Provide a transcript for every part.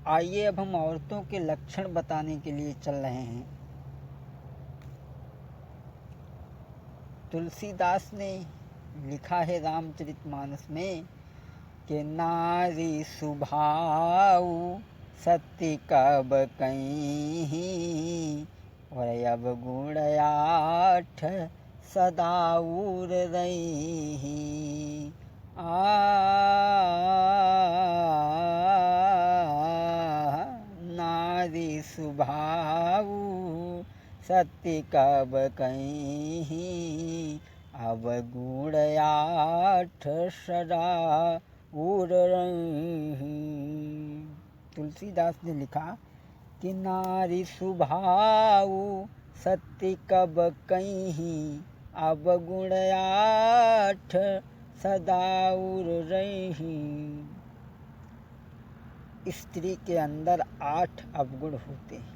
आइए अब हम औरतों के लक्षण बताने के लिए चल रहे हैं। तुलसीदास ने लिखा है रामचरितमानस में कि नारी सुभाऊ सत्य कब कहीं और अब गुण आठ सदाउर रही। नारी सुभाऊ सत्य कब कहीं अब गुण आठ सदा उर रही। तुलसीदास ने लिखा कि नारी सुभाऊ सत्य कब कहीं अब गुण आठ सदा उर रही। स्त्री के अंदर 8 अवगुण होते हैं।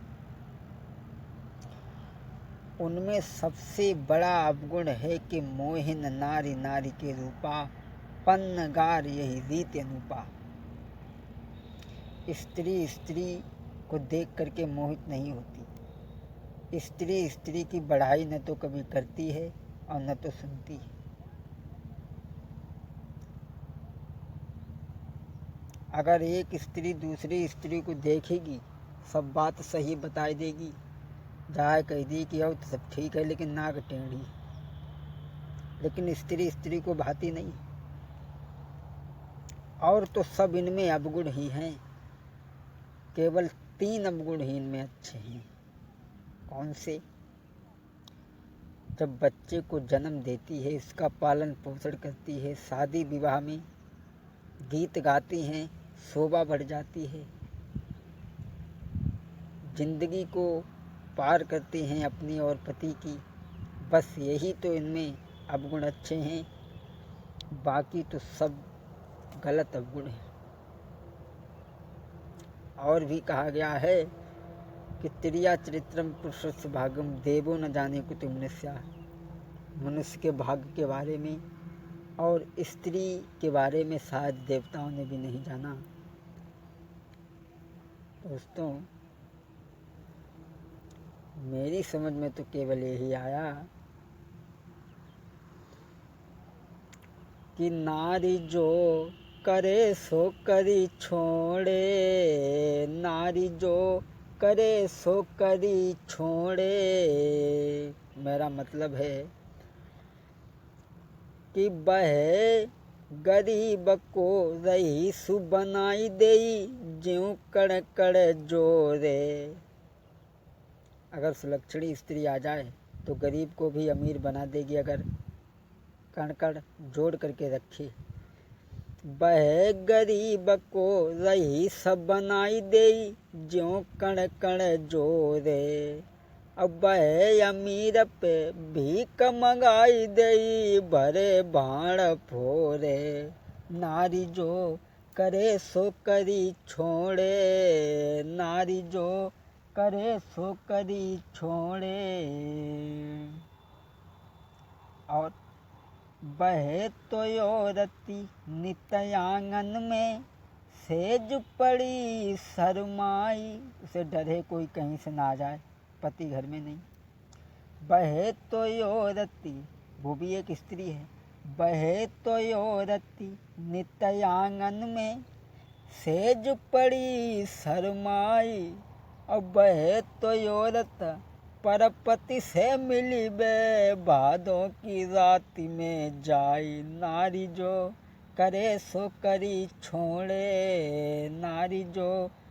उनमें सबसे बड़ा अवगुण है कि मोहिन नारी नारी के रूपा पन्नगार यही रीत अनुपा। स्त्री स्त्री को देख करके मोहित नहीं होती। स्त्री स्त्री की बढ़ाई न तो कभी करती है और न तो सुनती है। अगर एक स्त्री दूसरी स्त्री को देखेगी सब बात सही बताई देगी, जाए कह दी कि अब तो सब ठीक है लेकिन नाक टेढ़ी। लेकिन स्त्री स्त्री को भाती नहीं। और तो सब इनमें अवगुण ही हैं, केवल 3 अवगुण ही इनमें अच्छे हैं। कौन से? जब बच्चे को जन्म देती है, इसका पालन पोषण करती है, शादी विवाह में गीत गाती हैं, शोभा बढ़ जाती है, जिंदगी को पार करते हैं अपनी और पति की, बस यही तो इनमें अवगुण अच्छे हैं। बाकी तो सब गलत अवगुण हैं। और भी कहा गया है कि त्रिया चरित्रम पुरुषस्य भागम देवो न जाने कुतुम मनुष्या। मनुष्य के भाग्य के बारे में और स्त्री के बारे में शायद देवताओं ने भी नहीं जाना। दोस्तों, मेरी समझ में तो केवल यही आया कि नारी जो करे सो करी छोड़े, नारी जो करे सो करी छोड़े। मेरा मतलब है कि बह गरीब को रईस बनाई देई ज्यों कड़ कड़ जोरे। अगर सुलक्षणी स्त्री आ जाए तो गरीब को भी अमीर बना देगी अगर कण जोड़ करके रखे। बह गरीब को रईस बनाई देई ज्यों कण कण जोरे। अब बह अमीर पे भीख मंगाई देई भरे भाण फोरे। नारी जो करे सो करी छोड़े, नारी जो करे सो करी छोड़े। और बहे तो योरती नित आंगन में सेज पड़ी शर्माई। उसे डर है कोई कहीं से ना आ जाए, पति घर में नहीं। बहे तो योरती, वो भी एक स्त्री है। बहे तो योरती नित आंगन में सेज पड़ी शर्माई। और बहे तो योरत परपति से मिली बे भादों की रात में जाई। नारी जो करे सो करी छोड़े, नारी जो